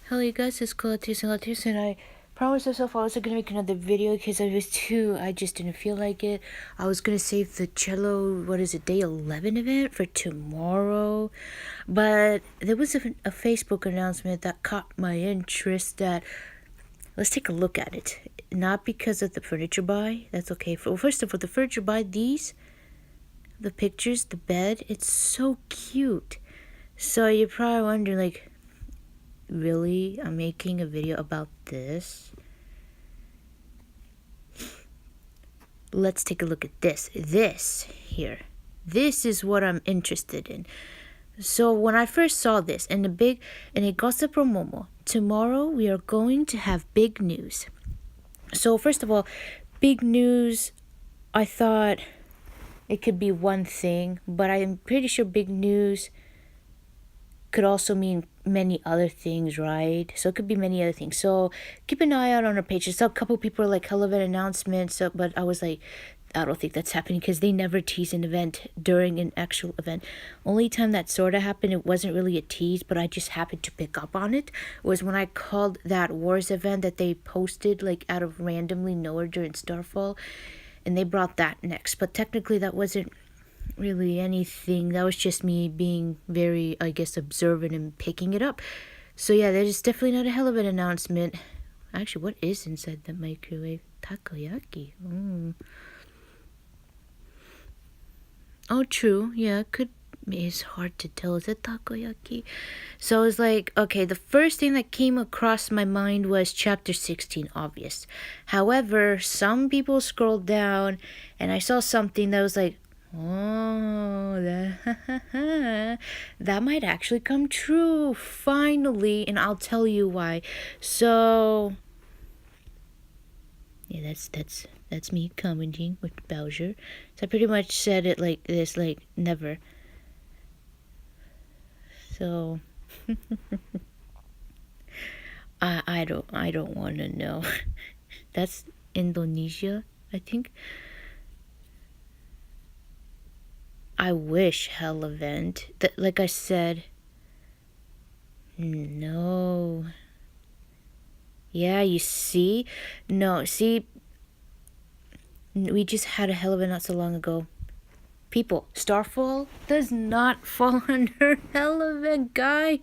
Hello you guys, it's Latis, and I promised myself I wasn't gonna make another video because I just didn't feel like it. I was gonna save the cello, day 11 event for tomorrow, but there was a Facebook announcement that caught my interest that, let's take a look at it. Not because of the furniture buy, that's okay. First of all, the furniture buy, the pictures, the bed, it's so cute. So you're probably wondering, like, really? I'm making a video about this? Let's take a look at this. This here. This is what I'm interested in. So when I first saw this in a gossip promo, tomorrow we are going to have big news. So first of all, big news, I thought it could be one thing, but I'm pretty sure big news could also mean many other things, right? So it could be many other things. So keep an eye out on our page. So a couple people are like, hell of an announcement. So, but I was like, I don't think that's happening because they never tease an event during an actual event. Only time that sort of happened, it wasn't really a tease, but I just happened to pick up on it, was when I called that Wars event that they posted like out of randomly nowhere during Starfall, and they brought that next. But technically that wasn't really anything. That was just me being very, I guess, observant and picking it up. So yeah, there's definitely not a hell of an announcement. Actually, what is inside the microwave? Takoyaki. Oh, true. Yeah, it's hard to tell. Is it takoyaki? So I was like, okay, the first thing that came across my mind was chapter 16, obvious. However, some people scrolled down and I saw something that was like, oh, that might actually come true, finally, and I'll tell you why. So yeah, that's me commenting with Bowser. So I pretty much said it like this, like never. So I don't want to know. That's Indonesia, I think. I wish hell event. Like I said, no. Yeah, you see? No, see, we just had a hell of a not so long ago. People, Starfall does not fall under hell event, guys.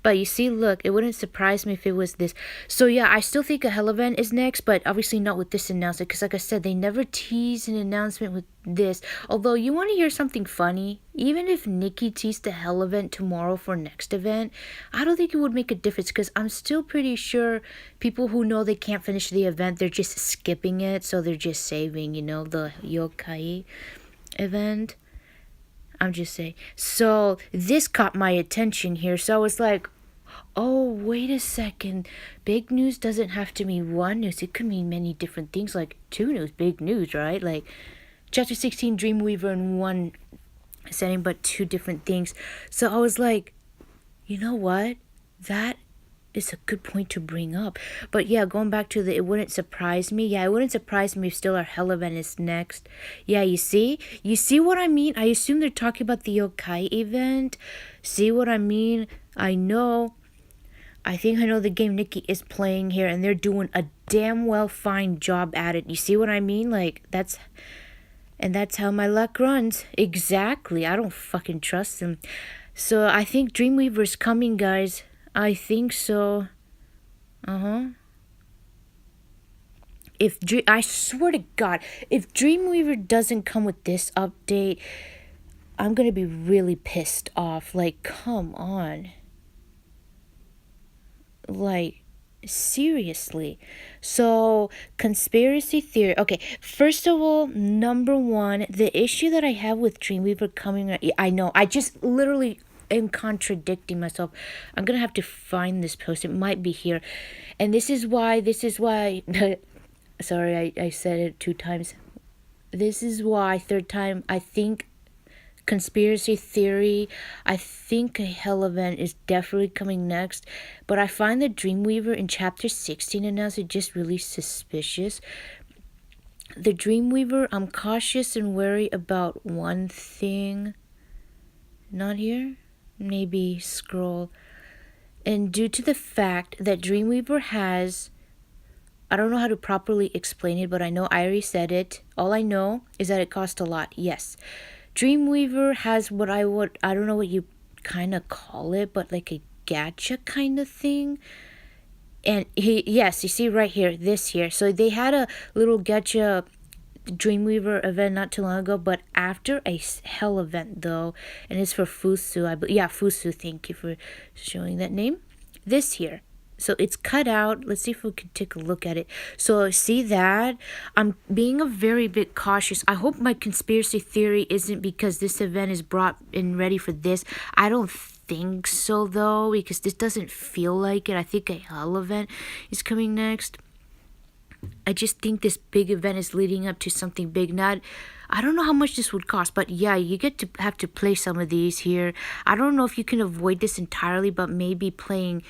But you see, look, it wouldn't surprise me if it was this. So yeah, I still think a hell event is next, but obviously not with this announcement, because like I said, they never tease an announcement with this. Although, you want to hear something funny? Even if Nikki teased a hell event tomorrow for next event, I don't think it would make a difference, because I'm still pretty sure people who know they can't finish the event, they're just skipping it, so they're just saving, the Yokai event. I'm just saying. So this caught my attention here, so I was like, oh, wait a second. Big news doesn't have to mean one news. It could mean many different things, like two news, big news, right? Like chapter 16 Dream Weaver in one setting, but two different things. So I was like, you know what? That is a good point to bring up. But yeah, going back to it wouldn't surprise me. Yeah, it wouldn't surprise me if still our hell event is next. Yeah, you see what I mean? I assume they're talking about the Yokai event. See what I mean? I think I know the game Nikki is playing here, and they're doing a damn well fine job at it. You see what I mean? Like, that's how my luck runs. Exactly. I don't fucking trust them. So I think Dreamweaver's coming, guys. I think so. I swear to God, if Dreamweaver doesn't come with this update, I'm gonna be really pissed off. Like, come on. Like, seriously. So, conspiracy theory. Okay, first of all, number one, the issue that I have with Dreamweaver coming, I know, I just literally am contradicting myself. I'm gonna have to find this post. It might be here. And this is why, sorry, I said it 2 times. This is why, 3rd time, I think conspiracy theory, I think a hell event is definitely coming next, but I find the Dreamweaver in chapter 16 announced just really suspicious. The Dreamweaver, I'm cautious and wary about one thing. Not here? Maybe scroll. And due to the fact that Dreamweaver has, I don't know how to properly explain it, but I know I already said it. All I know is that it costs a lot. Yes. Dreamweaver has what I don't know what you kind of call it, but like a gacha kind of thing. And yes, you see right here, this here. So they had a little gacha Dreamweaver event not too long ago, but after a hell event though, and it's for Fusu. Yeah, Fusu. Thank you for showing that name. This here. So it's cut out. Let's see if we can take a look at it. So see that? I'm being a very bit cautious. I hope my conspiracy theory isn't because this event is brought in ready for this. I don't think so though, because this doesn't feel like it. I think a hell event is coming next. I just think this big event is leading up to something big. I don't know how much this would cost, but yeah, you get to have to play some of these here. I don't know if you can avoid this entirely, but maybe playing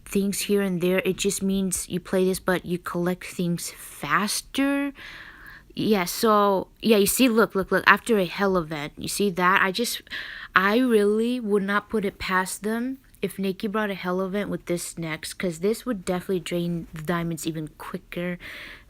things here and there. It just means you play this, but you collect things faster. Yeah, so yeah, you see, look, after a hell event, you see that? I really would not put it past them if Nikki brought a hell event with this next, because this would definitely drain the diamonds even quicker.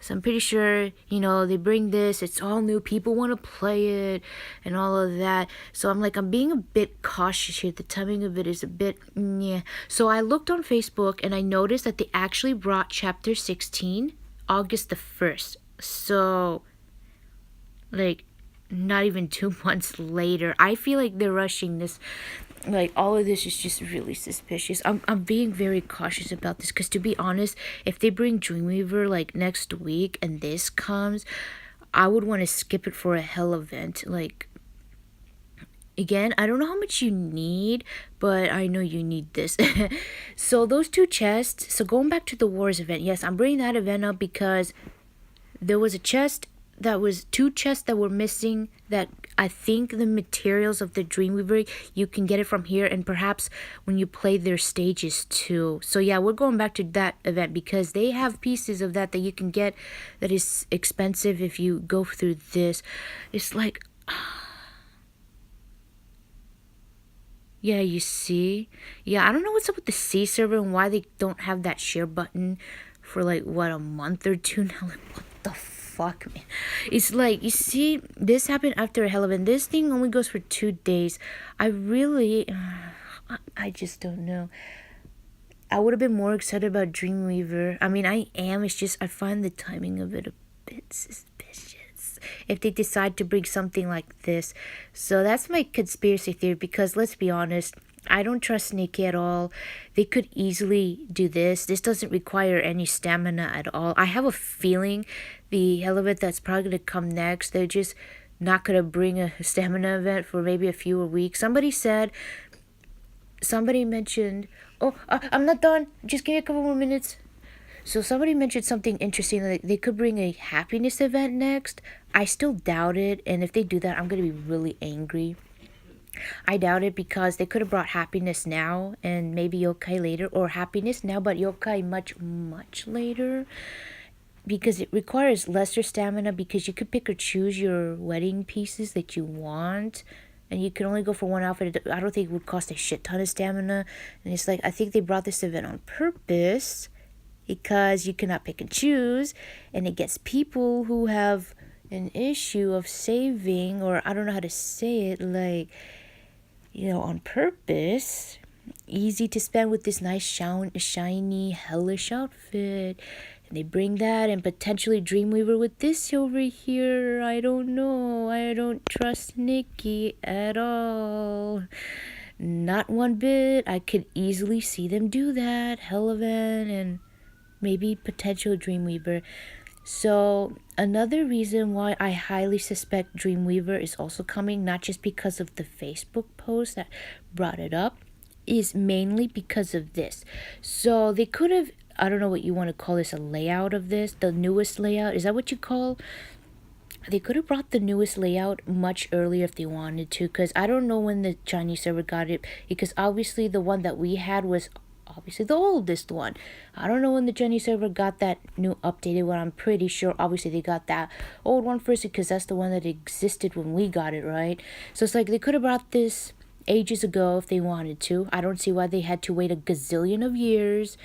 So I'm pretty sure, they bring this, it's all new, people want to play it, and all of that. So I'm being a bit cautious here. The timing of it is a bit, yeah. So I looked on Facebook, and I noticed that they actually brought Chapter 16, August the 1st. So, not even 2 months later. I feel like they're rushing this. All of this is just really suspicious. I'm being very cautious about this, because to be honest, if they bring Dreamweaver next week and this comes, I would want to skip it for a hell event. Again, I don't know how much you need, but I know you need this. So those two chests, so going back to the Wars event, yes, I'm bringing that event up because there was a chest that was two chests that were missing, that I think the materials of the Dreamweaver, you can get it from here, and perhaps when you play their stages too. So yeah, we're going back to that event because they have pieces of that you can get that is expensive if you go through this. It's yeah, you see? Yeah, I don't know what's up with the C server and why they don't have that share button for a month or two now. What the fuck, man? It's you see, this happened after a hell of a, and this thing only goes for 2 days. I just don't know. I would have been more excited about Dreamweaver. I mean, I am. It's just I find the timing of it a bit suspicious if they decide to bring something like this. So that's my conspiracy theory, because let's be honest, I don't trust Nikki at all. They could easily do this. This doesn't require any stamina at all. I have a feeling the hell of it that's probably going to come next, they're just not going to bring a stamina event for maybe a few weeks. Somebody mentioned, I'm not done. Just give me a couple more minutes. So somebody mentioned something interesting, like they could bring a happiness event next. I still doubt it, and if they do that, I'm going to be really angry. I doubt it, because they could have brought happiness now and maybe yokai later, or happiness now but yokai much, much later, because it requires lesser stamina, because you could pick or choose your wedding pieces that you want, and you can only go for one outfit. I don't think it would cost a shit ton of stamina, and it's I think they brought this event on purpose, because you cannot pick and choose, and it gets people who have an issue of saving, or I don't know how to say it, on purpose, easy to spend with this nice shiny hellish outfit. And they bring that, and potentially Dreamweaver with this over here. I don't know. I don't trust Nikki at all. Not one bit. I could easily see them do that. Hell event and maybe potential Dreamweaver. So another reason why I highly suspect Dreamweaver is also coming, not just because of the Facebook post that brought it up, is mainly because of this. So they could have, I don't know what you want to call this, a layout of this, the newest layout. Is that what you call? They could have brought the newest layout much earlier if they wanted to, because I don't know when the Chinese server got it, because obviously the one that we had was obviously the oldest one. I don't know when the Chinese server got that new updated one. I'm pretty sure obviously they got that old one first, because that's the one that existed when we got it, right? So it's they could have brought this ages ago if they wanted to. I don't see why they had to wait a gazillion of years.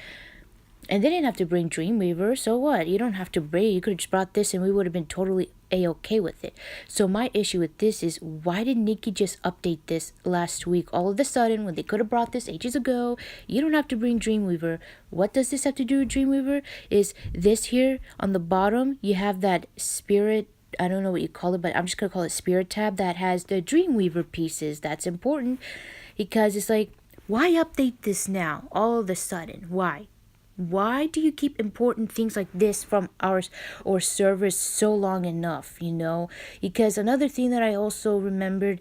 And they didn't have to bring Dreamweaver, so what? You don't have to bring. You could have just brought this and we would have been totally A-okay with it. So my issue with this is, why did Nikki just update this last week all of a sudden when they could have brought this ages ago? You don't have to bring Dreamweaver. What does this have to do with Dreamweaver? Is this here on the bottom, you have that spirit, I don't know what you call it, but I'm just going to call it spirit tab that has the Dreamweaver pieces. That's important because it's like, why update this now all of a sudden? Why? Why do you keep important things like this from our or servers so long enough, you know? Because another thing that I also remembered,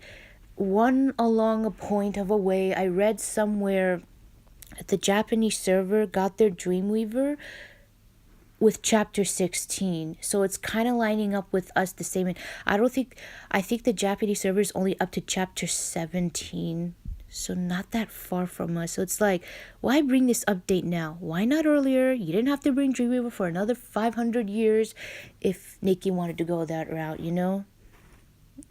one along a point of a way, I read somewhere that the Japanese server got their Dreamweaver with chapter 16. So it's kind of lining up with us the same. I think the Japanese server is only up to chapter 17. So not that far from us. So it's like, why bring this update now? Why not earlier? You didn't have to bring Dreamweaver for another 500 years if Nikki wanted to go that route, you know?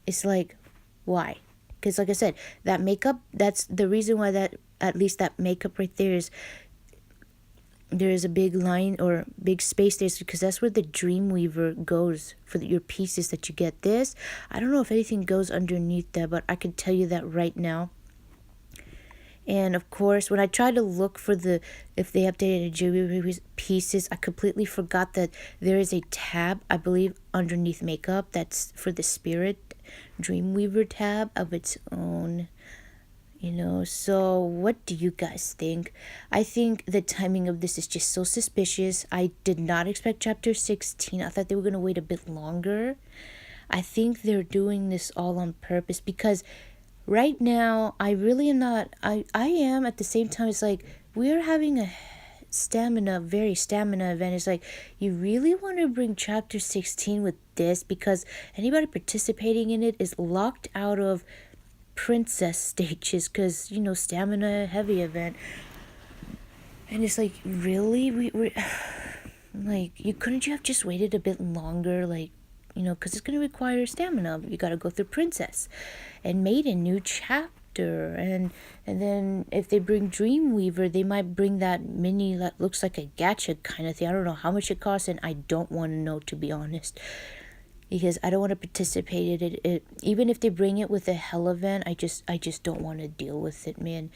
It's like, why? Because like I said, that makeup, that's the reason why that, at least that makeup right there is a big line or big space there, because that's where the Dreamweaver goes for your pieces that you get. This, I don't know if anything goes underneath that, but I can tell you that right now. And of course, when I tried to look for if they updated the Dreamweaver pieces, I completely forgot that there is a tab, I believe, underneath makeup that's for the Spirit Dreamweaver tab of its own. You know, so what do you guys think? I think the timing of this is just so suspicious. I did not expect chapter 16. I thought they were going to wait a bit longer. I think they're doing this all on purpose because right now, I really am not, I am at the same time, it's like, we're having a very stamina event. It's like, you really want to bring chapter 16 with this because anybody participating in it is locked out of princess stages because, you know, stamina heavy event. And it's like, really? We like, couldn't you have just waited a bit longer? Like, you know, because it's going to require stamina. You got to go through princess and maiden new chapter, and then if they bring Dreamweaver, they might bring that mini that looks like a gacha kind of thing. I don't know how much it costs, and I don't want to know, to be honest, because I don't want to participate in it. Even if they bring it with a hell event, I just don't want to deal with it, man.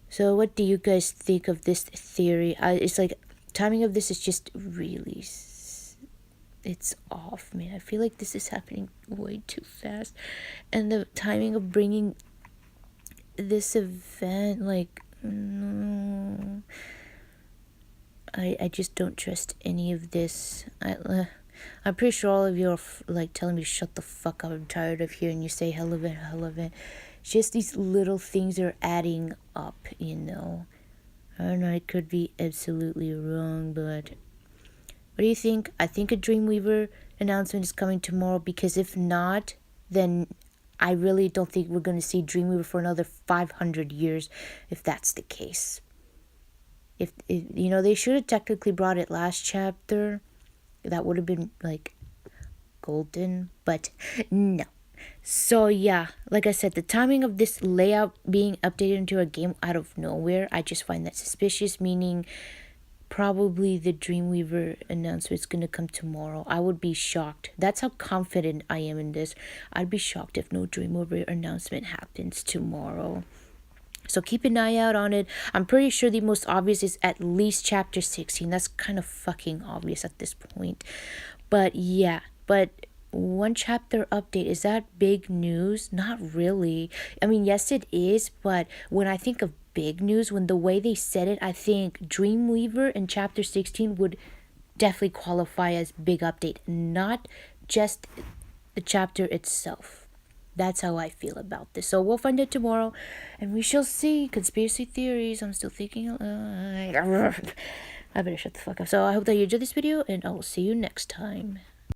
So what do you guys think of this theory? It's like, timing of this is just really, it's off, man. I feel like this is happening way too fast. And the timing of bringing this event, like, no. I just don't trust any of this. I'm pretty sure all of you are like telling me to shut the fuck up. I'm tired of hearing you say hell event. Just these little things are adding up, you know. I don't know, I could be absolutely wrong, but what do you think? I think a Dreamweaver announcement is coming tomorrow, because if not, then I really don't think we're going to see Dreamweaver for another 500 years, if that's the case. If you know, they should have technically brought it last chapter. That would have been, like, golden, but no. So, yeah, like I said, the timing of this layout being updated into a game out of nowhere, I just find that suspicious, meaning probably the Dreamweaver announcement is going to come tomorrow. I would be shocked. That's how confident I am in this. I'd be shocked if no Dreamweaver announcement happens tomorrow. So keep an eye out on it. I'm pretty sure the most obvious is at least chapter 16. That's kind of fucking obvious at this point. But yeah, one chapter update, is that big news? Not really. I mean, yes it is, but when I think of big news, when the way they said it, I think Dreamweaver in chapter 16 would definitely qualify as big update, not just the chapter itself. That's how I feel about this. So we'll find it tomorrow, and we shall see. Conspiracy theories, I'm still thinking. I better shut the fuck up. So I hope that you enjoyed this video, and I will see you next time.